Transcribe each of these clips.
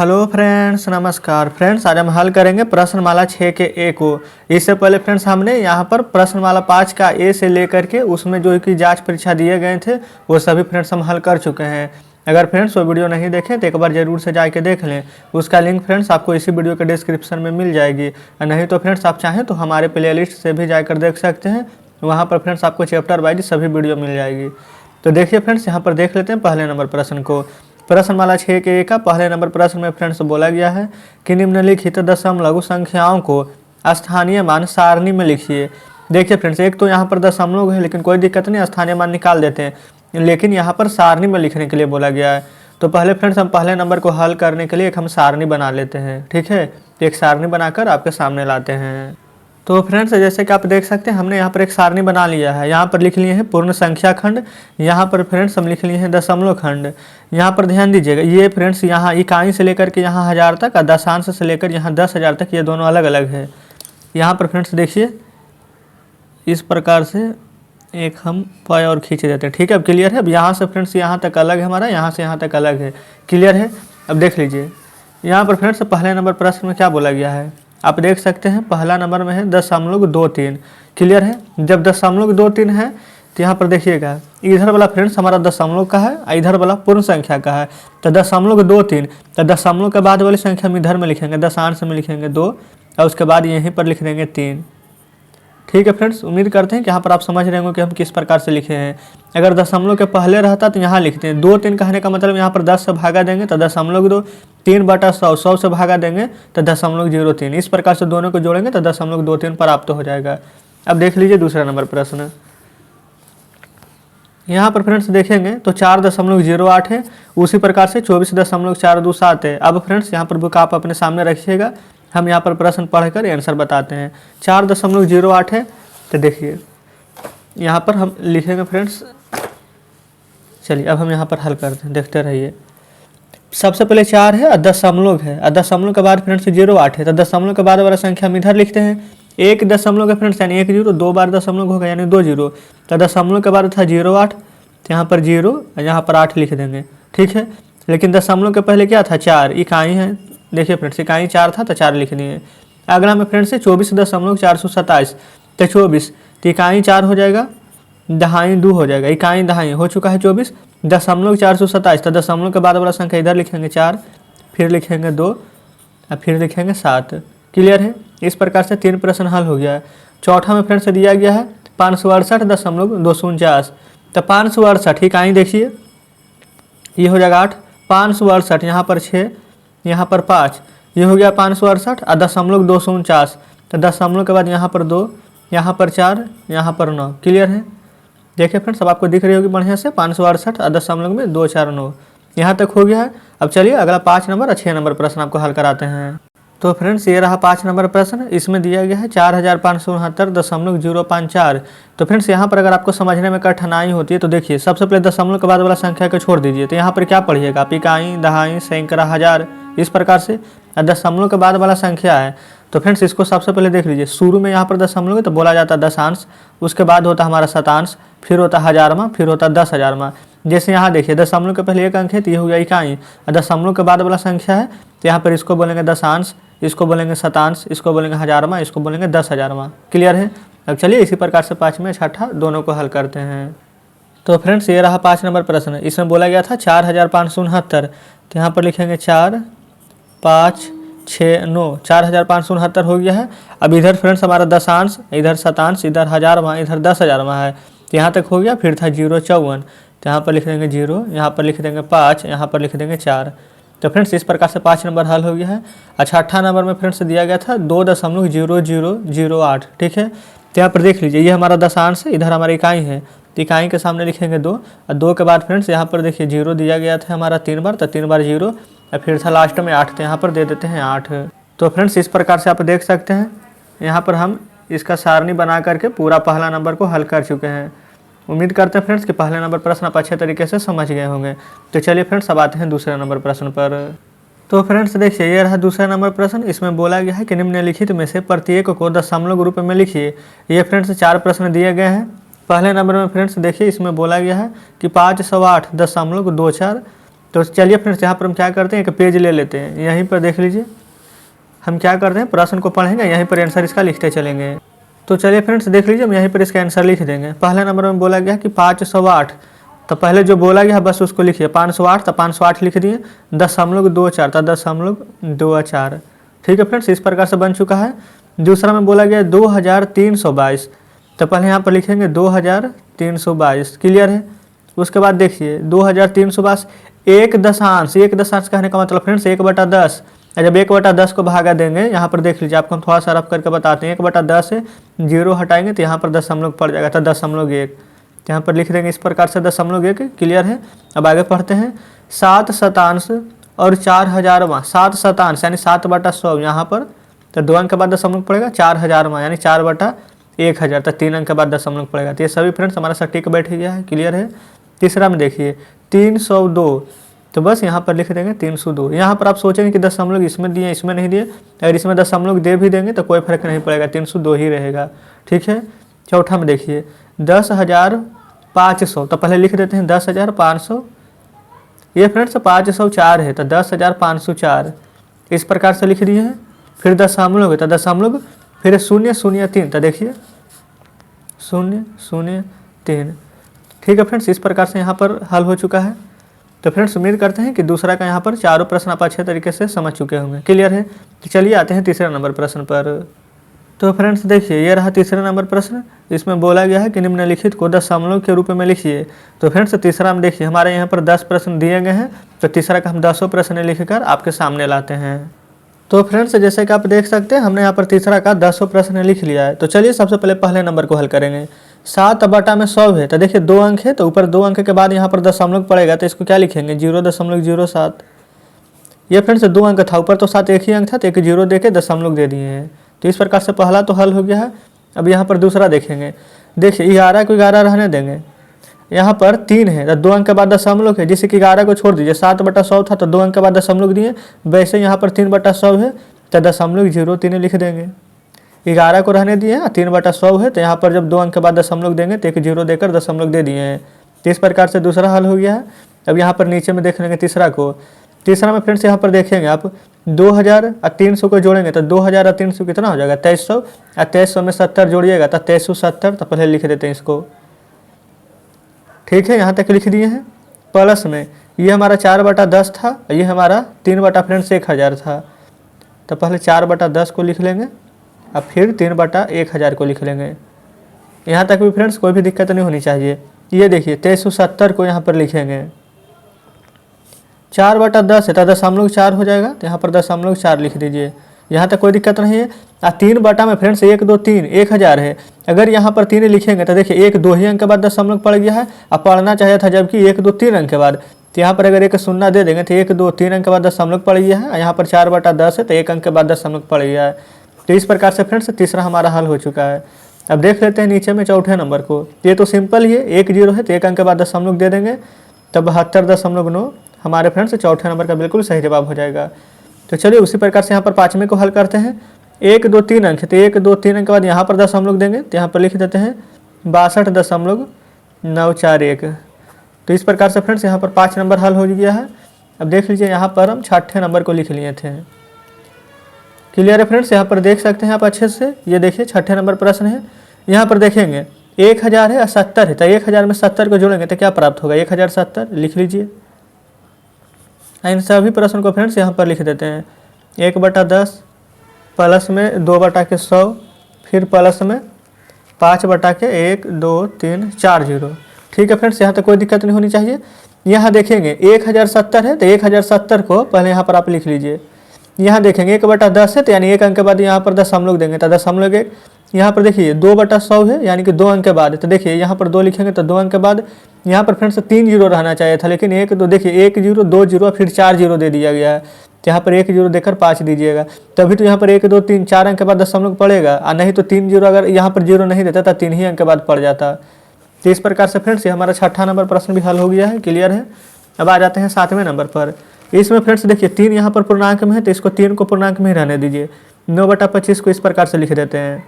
Hello friends, नमस्कार friends. आज हम हल करेंगे प्रश्नमाला 6 के ए को। इससे पहले फ्रेंड्स हमने यहाँ पर प्रश्नमाला 5 का ए से लेकर के उसमें जो कि जांच परीक्षा दिए गए थे वो सभी फ्रेंड्स हम हल कर चुके हैं। अगर फ्रेंड्स वो वीडियो नहीं देखें तो एक बार ज़रूर से जाके देख लें। उसका लिंक फ्रेंड्स आपको इसी वीडियो के डिस्क्रिप्शन में मिल जाएगी, और नहीं तो फ्रेंड्स आप चाहें तो हमारे प्लेलिस्ट से भी जाकर देख सकते हैं। वहाँ पर फ्रेंड्स आपको चैप्टर वाइज सभी वीडियो मिल जाएगी। तो देखिए फ्रेंड्स, यहाँ पर देख लेते हैं पहले नंबर प्रश्न को। प्रश्नमाला 6 के ए का पहले नंबर प्रश्न में फ्रेंड्स बोला गया है कि निम्नलिखित दशमलव संख्याओं को स्थानीय मान सारणी में लिखिए। देखिए फ्रेंड्स, एक तो यहाँ पर दशमलव है लेकिन कोई दिक्कत नहीं, स्थानीय मान निकाल देते हैं, लेकिन यहाँ पर सारणी में लिखने के लिए बोला गया है। तो पहले फ्रेंड्स हम पहले नंबर को हल करने के लिए एक हम सारणी बना लेते हैं। ठीक है, तो एक सारणी बनाकर आपके सामने लाते हैं। तो फ्रेंड्स जैसे कि आप देख सकते हैं हमने यहाँ पर एक सारणी बना लिया है। यहाँ पर लिख लिए हैं पूर्ण संख्या खंड, यहाँ पर फ्रेंड्स हम लिख लिए हैं दशमलव खंड। यहाँ पर ध्यान दीजिएगा, ये फ्रेंड्स यहाँ इकाई से लेकर के यहाँ 1000 तक और दशांश से लेकर यहाँ 10,000 तक, ये दोनों अलग अलग है। यहाँ पर फ्रेंड्स देखिए इस प्रकार से एक हम पाई और खींच देते हैं। ठीक है, अब क्लियर है। अब यहाँ से फ्रेंड्स यहाँ तक अलग है हमारा, यहाँ से यहाँ तक अलग है। क्लियर है। अब देख लीजिए यहाँ पर फ्रेंड्स पहले नंबर प्रश्न में क्या बोला गया है, आप देख सकते हैं पहला नंबर में है 0.23। क्लियर है। जब 0.23 है तो यहाँ पर देखिएगा इधर वाला फ्रेंड्स हमारा दशमलव का है, इधर वाला पूर्ण संख्या का है। तो 0.23, तो दशमलव के बाद वाली संख्या हम इधर में लिखेंगे, दशांश में लिखेंगे 2, और उसके बाद यहीं पर लिख देंगे 3। ठीक है फ्रेंड्स, उम्मीद करते हैं कि यहाँ पर आप समझ रहे होंगे कि हम किस प्रकार से लिखे हैं। अगर दशमलव के पहले रहता तो यहाँ लिखते हैं 2-3 कहने का मतलब यहाँ पर 10 से भागा देंगे तो 0.2, 3/100, 100 से भागा देंगे तो 0.03। इस प्रकार से दोनों को जोड़ेंगे तो 0.23 प्राप्त हो जाएगा। अब देख लीजिए दूसरा नंबर प्रश्न। यहाँ पर फ्रेंड्स देखेंगे तो 4.08 है, उसी प्रकार से 24.427 है। अब फ्रेंड्स यहाँ पर बुक आप अपने सामने रखिएगा, हम यहाँ पर प्रश्न पढ़कर आंसर बताते हैं। 4.08 है, तो देखिए यहाँ पर हम लिखेंगे फ्रेंड्स। चलिए अब हम यहाँ पर हल करते हैं, देखते रहिए। सबसे पहले 4 है और दशमलव है, और दशमलव के बाद फ्रेंड्स 08 है, तो दशमलव के बाद वाला संख्या हम इधर लिखते हैं। एक दशमलव के फ्रेंड्स यानी 1 0, 2 बार दशमलव होगा यानी 2 0, तो दशमलव के बाद था 08, तो यहाँ पर 0 और यहाँ पर 8 लिख देंगे। ठीक है, लेकिन दशमलव के पहले क्या था 4, इकाई है। देखिए फ्रेंड्स इकाई 4 था तो 4 लिखनी है। अगला में फ्रेंड्स है 24.427, तो 24, तो इकाई 4 हो जाएगा, दहाई 2 हो जाएगा, इकाई दहाई हो चुका है 24। 0.427, तो दशमलव के बाद वाला संख्या इधर लिखेंगे 4, फिर लिखेंगे 2 और फिर लिखेंगे 7। क्लियर है। इस प्रकार से 3 प्रश्न हल हो गया है। चौथा में फ्रेंड्स दिया गया है 568.249, तो 568 इकाई देखिए ये हो जाएगा 8, 568 यहाँ पर 6, यहाँ पर 5, ये हो गया 568 और 0.249, तो दशमलव के बाद यहाँ पर 2, यहाँ पर 4, यहाँ पर 9। क्लियर है। देखिए फ्रेंड्स अब आपको दिख रही होगी बढ़िया से 568 और दशमलव में 249, यहाँ तक हो गया है। अब चलिए अगला 5 नंबर और 6 नंबर प्रश्न आपको हल कराते हैं। तो फ्रेंड्स ये रहा 5 नंबर प्रश्न, इसमें दिया गया है 4569.054। तो फ्रेंड्स यहाँ पर अगर आपको समझने में कठिनाई होती है तो देखिए सबसे पहले दशमलव के बाद वाला संख्या को छोड़ दीजिए, तो यहाँ पर क्या पढ़िएगा आप, इकाई, दहाई, सैकड़ा, हजार, इस प्रकार से। दशमलव के बाद वाला संख्या है तो फ्रेंड्स इसको सबसे पहले देख लीजिए, शुरू में यहाँ पर दशमलव है तो बोला जाता है दशांश, उसके बाद होता हमारा शतांश, फिर होता हजारवां, फिर होता 10,000वां। जैसे यहाँ देखिए दशमलव के पहले एक अंक है तो ये हो गया इकाई, और दशमलव के बाद वाला संख्या है तो यहाँ पर इसको बोलेंगे दशांश, इसको बोलेंगे शतांश, इसको बोलेंगे हजारवां, इसको बोलेंगे 10,000वां। क्लियर है। अब चलिए इसी प्रकार से 5वें 6ठा दोनों को हल करते हैं। तो फ्रेंड्स ये रहा 5 नंबर प्रश्न, इसमें बोला गया था 4,569, तो यहाँ पर लिखेंगे 4, 5, 6, 9, 4,569 हो गया है। अब इधर फ्रेंड्स हमारा दशांश, इधर शतांश, इधर हजारवां, इधर 10,000वां है, तो यहाँ तक हो गया। फिर था 054, तो यहाँ पर लिख देंगे 0, यहाँ पर लिख देंगे 5, यहाँ पर लिख देंगे 4। तो फ्रेंड्स इस प्रकार से 5 नंबर हल हो गया है। अच्छा 8 नंबर में फ्रेंड्स दिया गया था 2.0008। ठीक है, तो यहाँ पर देख लीजिए ये हमारा दशांश है, इधर हमारी इकाई है, तो इकाई के सामने लिखेंगे 2, और 2 के बाद फ्रेंड्स यहाँ पर देखिए 0 दिया गया था हमारा 3 बार, तो 3 बार 0, और फिर था लास्ट में 8, तो यहाँ पर दे देते हैं 8। तो फ्रेंड्स इस प्रकार से आप देख सकते हैं यहाँ पर हम इसका सारणी बना करके पूरा पहला नंबर को हल कर चुके हैं। उम्मीद करते हैं फ्रेंड्स कि पहले नंबर प्रश्न आप अच्छे तरीके से समझ गए होंगे। तो चलिए फ्रेंड्स अब आते हैं दूसरे नंबर प्रश्न पर। तो फ्रेंड्स देखिए ये रहा दूसरा नंबर प्रश्न, इसमें बोला गया है कि निम्नलिखित में से प्रत्येक को दशमलव रूप में लिखिए। ये फ्रेंड्स 4 प्रश्न दिए गए हैं। पहले नंबर में फ्रेंड्स देखिए इसमें बोला गया है कि 508.24, तो चलिए फ्रेंड्स यहाँ पर हम क्या करते हैं, एक पेज ले लेते हैं, यहीं पर देख लीजिए हम क्या करते हैं, प्रश्न को पढ़ेंगे, यहीं पर आंसर इसका लिखते चलेंगे। तो चलिए फ्रेंड्स देख लीजिए, हम यहीं पर इसका आंसर लिख देंगे। पहले नंबर में बोला गया कि 508, तो पहले जो बोला गया बस उसको लिखिए, 508 तो 508 लिख दिए, 10.24 तो 10.24। ठीक है फ्रेंड्स, इस प्रकार से बन चुका है। दूसरा में बोला गया 2322, तो पहले यहाँ पर लिखेंगे 2322, क्लियर है। उसके बाद देखिए 2322 एक दशांश कहने का मतलब फ्रेंड्स 1/10, जब 1/10 को भागा देंगे, यहाँ पर देख लीजिए, आपको हम थोड़ा सा रफ करके बताते हैं। 1/10 से 0 हटाएंगे तो यहाँ पर दशमलव पड़ जाएगा, तो 0.1 यहाँ पर लिख देंगे इस प्रकार से 0.1, क्लियर है। अब आगे पढ़ते हैं 7 शतांश और 4000वां, 7 शतांश यानी 7/100 यहाँ पर, तो 2 अंक के बाद दशमलव पड़ेगा, 4000वां यानी 4/1000, तो 3 अंक के बाद दशमलव पड़ेगा। तो ये सभी फ्रेंड्स हमारा सटीक बैठ गया है, क्लियर है। तीसरा में देखिए 302, तो बस यहाँ पर लिख देंगे 302। यहाँ पर आप सोचेंगे कि दशमलव इसमें दिए इसमें नहीं दिए, अगर इसमें दशमलव दे भी देंगे तो कोई फर्क नहीं पड़ेगा, 302 ही रहेगा, ठीक है। चौथा में देखिए 10,500, तो पहले लिख देते हैं 10,500, ये फ्रेंड्स 504 है, तो 10,504 इस प्रकार से लिख दिए हैं। फिर दशमलव है तो दशमलव, फिर 003, तो देखिए 003, ठीक है फ्रेंड्स। इस प्रकार से यहाँ पर हल हो चुका है। तो फ्रेंड्स उम्मीद करते हैं कि दूसरा का यहाँ पर चारों प्रश्न आप अच्छे तरीके से समझ चुके होंगे, क्लियर है। तो चलिए आते हैं तीसरे नंबर प्रश्न पर। तो फ्रेंड्स देखिए ये रहा तीसरा नंबर प्रश्न, इसमें बोला गया है कि निम्नलिखित को दशमलव के रूप में लिखिए। तो फ्रेंड्स तीसरा में देखिए हमारे यहाँ पर 10 प्रश्न दिए गए हैं, तो तीसरा का हम 10 प्रश्न लिखकर आपके सामने लाते हैं। तो फ्रेंड्स जैसे कि आप देख सकते हैं हमने यहाँ पर तीसरा का 10 प्रश्न लिख लिया है। तो चलिए सबसे पहले पहले नंबर को हल करेंगे। 7/100 है, तो देखिए 2 अंक है, तो ऊपर 2 अंक के बाद यहाँ पर दशमलव पड़ेगा, तो इसको क्या लिखेंगे 0.07। ये फ्रेंड्स 2 अंक था, ऊपर तो 7 एक ही अंक था, तो एक 0 दे के दशमलव दे दिए हैं। तो इस प्रकार से पहला तो हल हो गया है। अब यहाँ पर दूसरा देखेंगे, देखिए 11 को 11 रहने देंगे, यहाँ पर 3 है, तो 2 अंक के बाद दशमलव है, जिससे कि 11 को छोड़ दीजिए, 7/100 था तो 2 अंक के बाद दशमलव दिए, वैसे यहाँ पर 3/100 है, तो 0.03 लिख देंगे। 11 को रहने दिए, 3/100 है, तो यहाँ पर जब 2 अंक के बाद दशमलव देंगे तो एक 0 देकर दशमलव दे दिए हैं। तो इस प्रकार से दूसरा हल हो गया है। अब यहाँ पर नीचे में देख लेंगे तीसरा को। तीसरा में फ्रेंड्स यहाँ पर देखेंगे आप 2000 और 300 को जोड़ेंगे, तो 2000 और 300 कितना हो जाएगा 2300, और 2300 में 70 जोड़िएगा तो 2370, तो पहले लिख देते हैं इसको, ठीक है। यहाँ तक लिख दिए हैं। प्लस में ये हमारा 4/10 था, ये हमारा 3 फ्रेंड्स 1000 था, तो पहले 4/10 को लिख लेंगे, अब फिर 3/1000 को लिख लेंगे। यहाँ तक भी फ्रेंड्स कोई भी दिक्कत नहीं होनी चाहिए। ये देखिए 2370 को यहाँ पर लिखेंगे, 4/10 है तो 0.4 हो जाएगा, तो यहाँ पर 0.4 लिख दीजिए। यहाँ तक कोई दिक्कत नहीं है। 3 में फ्रेंड्स 1 2 3 1000 है, अगर यहाँ पर 3 लिखेंगे तो देखिए 1 2 ही अंक के बाद दशमलव पड़ गया है, अब पढ़ना चाहिए था जबकि 1 2 3 अंक के बाद, तो यहाँ पर अगर एक 0 दे देंगे तो 1 2 3 अंक के बाद दशमलव पड़ गया है, यहाँ पर 4/10 है तो 1 अंक के बाद दशमलव पड़ गया है। तो इस प्रकार से फ्रेंड्स तीसरा हमारा हल हो चुका है। अब देख लेते हैं नीचे में चौथे नंबर को। ये तो सिंपल ही है, 1 0 है तो 1 अंक के बाद दशमलव दे देंगे, तब 72.9 हमारे फ्रेंड्स चौथे नंबर का बिल्कुल सही जवाब हो जाएगा। तो चलिए उसी प्रकार से यहाँ पर पाँचवें को हल करते हैं। 1 2 3 अंक, तो 1 2 3 अंक के बाद यहाँ पर दशमलव देंगे, तो यहाँ पर लिख देते हैं 62.941। तो इस प्रकार से फ्रेंड्स यहाँ पर 5 नंबर हल हो गया है। अब देख लीजिए यहाँ पर हम छठे नंबर को लिख लिए थे, क्लियर है फ्रेंड्स। यहाँ पर देख सकते हैं आप अच्छे से, ये देखिए छठे नंबर प्रश्न है। यहाँ पर देखेंगे 1000 है और 70 है, तो 1000 में 70 को जोड़ेंगे तो क्या प्राप्त होगा 1070 लिख लीजिए। इन सभी प्रश्न को फ्रेंड्स यहाँ पर लिख देते हैं 1/10 प्लस में 2/100, फिर प्लस में 5/1 2 3 4 0। ठीक है फ्रेंड्स, यहाँ तक कोई दिक्कत नहीं होनी चाहिए। यहाँ देखेंगे 1070 है तो 1070 को पहले यहाँ पर आप लिख लीजिए। यहाँ देखेंगे 1/10 है तो यानी 1 अंक के बाद यहाँ पर दशमलव देंगे तो 0.1। यहाँ पर देखिए 2/100 है यानी कि 2 अंक के बाद, तो देखिए यहाँ पर 2 लिखेंगे तो 2 अंक के बाद यहाँ पर फ्रेंड्स 3 0 रहना चाहिए था, लेकिन 1 2 देखिए 1 0 2 0 फिर 4 0 दे दिया गया है, तो यहाँ पर 1 0 देकर 5 दीजिएगा, तभी तो यहाँ पर 1 2 3 4 अंक के बाद दशमलव पड़ेगा, और नहीं तो 3 0 अगर यहाँ पर 0 नहीं देता तो 3 ही अंक के बाद पड़ जाता। तो इस प्रकार से फ्रेंड्स ये हमारा छठा नंबर प्रश्न भी हल हो गया है, क्लियर है। अब आ जाते हैं 7वें नंबर पर। इसमें फ्रेंड्स देखिए 3 यहाँ पर पूर्णांक में है तो इसको 3 को पूर्णांक में ही रहने दीजिए। 9/25 को इस प्रकार से लिख देते हैं,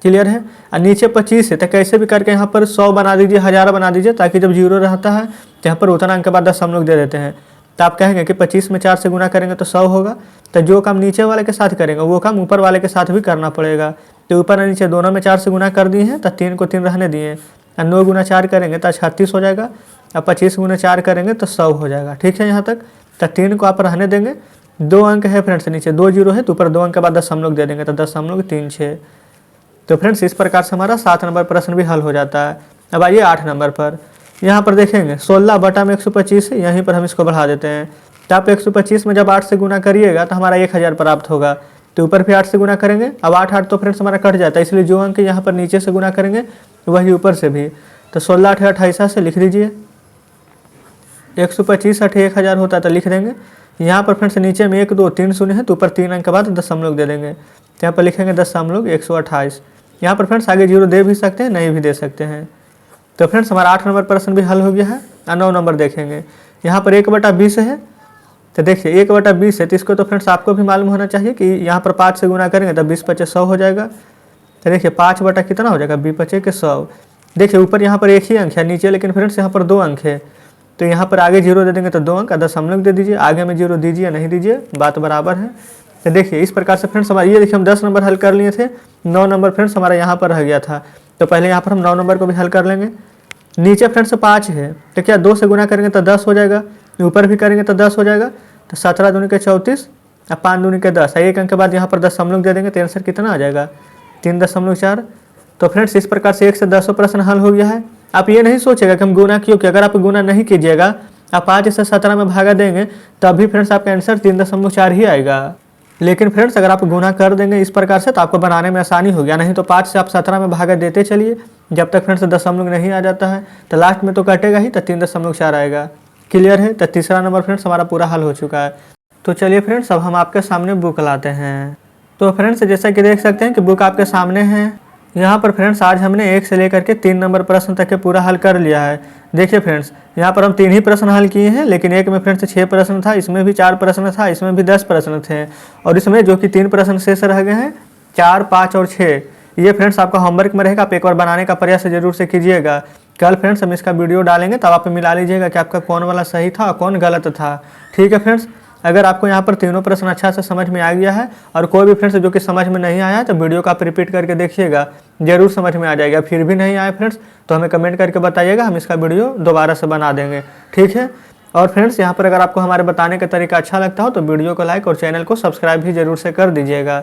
क्लियर है। और नीचे 25 है तो कैसे भी करके यहाँ पर 100 बना दीजिए, 1000 बना दीजिए, ताकि जब 0 रहता है तो यहाँ पर उतना अंक के बाद 10 हम लोग दे देते हैं। तो आप कहेंगे कि 25 में 4 से गुना करेंगे तो 100 होगा। तो जो काम नीचे वाले के साथ करेंगे वो काम ऊपर वाले के साथ भी करना पड़ेगा। तो ऊपर और नीचे दोनों में 4 से गुना कर दिए हैं, तो 3 को 3 रहने दिए। 9 गुना 4 करेंगे तो 36 हो जाएगा। अब 25 गुना 4 करेंगे तो 100 हो जाएगा। ठीक है, यहाँ तक। तो 3 को आप रहने देंगे। 2 अंक है फ्रेंड्स, नीचे 2 जीरो है, तो ऊपर 2 अंक के बाद 10 हम लोग दे देंगे। तो 10 हम लोग 3 6। तो फ्रेंड्स इस प्रकार से हमारा 7 नंबर प्रश्न भी हल हो जाता है। अब आइए 8 नंबर पर। यहाँ पर देखेंगे 16 बटा में 125 है, यहीं पर हम इसको बढ़ा देते हैं। तो आप 125 में जब 8 से गुना करिएगा तो हमारा 1000 प्राप्त होगा। तो ऊपर भी 8 से गुना करेंगे। अब 8 8 तो फ्रेंड्स हमारा कट जाता है, इसलिए जो अंक यहाँ पर नीचे से गुना करेंगे वही ऊपर से भी। तो 16 8 28 से लिख दीजिए। 125 8 1000 होता है तो लिख देंगे। यहाँ पर फ्रेंड्स नीचे में 1 2 3 शून्य है, तो ऊपर 3 अंक के बाद 10 हम लोग दे देंगे। तो यहाँ पर लिखेंगे 10 हम लोग 128। यहाँ पर फ्रेंड्स आगे 0 दे भी सकते हैं, नहीं भी दे सकते हैं। तो फ्रेंड्स हमारा 8 नंबर प्रश्न भी हल हो गया है। 9 नंबर देखेंगे। यहाँ पर 1/20 है। तो देखिए 1/20 है, तो इसको तो फ्रेंड्स आपको भी मालूम होना चाहिए कि यहाँ पर 5 से गुना करेंगे तो 20 पचे 100 हो जाएगा। तो देखिए 5 बटा कितना हो जाएगा, 20 पचे के 100। देखिए ऊपर यहाँ पर एक ही अंक है, नीचे लेकिन फ्रेंड्स यहाँ पर 2 अंक है। तो यहाँ पर आगे 0 दे देंगे तो 2 अंक, 10 हम लोग दे दीजिए। आगे में 0 दीजिए नहीं दीजिए, बात बराबर है। तो देखिए इस प्रकार से फ्रेंड्स हमारा ये देखिए हम 10 नंबर हल कर लिए थे। 9 नंबर फ्रेंड्स हमारा यहाँ पर रह गया था। तो पहले यहाँ पर हम 9 नंबर को भी हल कर लेंगे। नीचे फ्रेंड्स 5 है, तो क्या 2 से गुना करेंगे तो 10 हो जाएगा। ऊपर भी करेंगे तो 10 हो जाएगा। तो 17 दूनी के 34 और 5 दूनी के 10। एक अंक के बाद यहाँ पर 10 हम लोग दे देंगे। तो आंसर कितना आ जाएगा, 3.4। तो फ्रेंड्स इस प्रकार से 1 से 10 प्रश्न हल हो गया है। आप ये नहीं सोचेगा कि हम गुना क्यों किया। अगर आप गुना नहीं कीजिएगा, आप 5 से 17 में भागा देंगे तभी फ्रेंड्स आपका आंसर 3.4 ही आएगा। लेकिन फ्रेंड्स अगर आप गुना कर देंगे इस प्रकार से तो आपको बनाने में आसानी हो गया। नहीं तो 5 से आप 17 में भागा देते चलिए, जब तक फ्रेंड्स 10 नहीं आ जाता है तो लास्ट में तो कटेगा ही, तो 3.4 आएगा। क्लियर है। तो तीसरा नंबर फ्रेंड्स हमारा पूरा हल हो चुका है। तो चलिए फ्रेंड्स अब हम आपके सामने बुक लाते हैं। तो फ्रेंड्स जैसा कि देख सकते हैं कि बुक आपके सामने है। यहाँ पर फ्रेंड्स आज हमने 1 से लेकर के 3 नंबर प्रश्न तक के पूरा हल कर लिया है। देखिए फ्रेंड्स यहाँ पर हम 3 ही प्रश्न हल किए हैं, लेकिन एक में फ्रेंड्स 6 प्रश्न था, इसमें भी 4 प्रश्न था, इसमें भी 10 प्रश्न थे, और इसमें जो कि 3 प्रश्न शेष रह गए हैं 4 5 और 6। ये फ्रेंड्स आपका होमवर्क में रहेगा, आप एक बार बनाने का प्रयास जरूर से कीजिएगा। कल फ्रेंड्स हम इसका वीडियो डालेंगे, तब आप मिला लीजिएगा कि आपका कौन वाला सही था और कौन गलत था। ठीक है फ्रेंड्स, अगर आपको यहाँ पर तीनों प्रश्न अच्छा से समझ में आ गया है और कोई भी फ्रेंड्स जो कि समझ में नहीं आया है तो वीडियो को आप रिपीट करके देखिएगा, जरूर समझ में आ जाएगा। फिर भी नहीं आए फ्रेंड्स तो हमें कमेंट करके बताइएगा, हम इसका वीडियो दोबारा से बना देंगे। ठीक है। और फ्रेंड्स यहाँ पर अगर आपको हमारे बताने का तरीका अच्छा लगता हो तो वीडियो को लाइक और चैनल को सब्सक्राइब भी जरूर से कर दीजिएगा।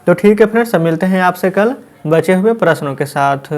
तो ठीक है फ्रेंड्स, अब मिलते हैं आपसे कल बचे हुए प्रश्नों के साथ।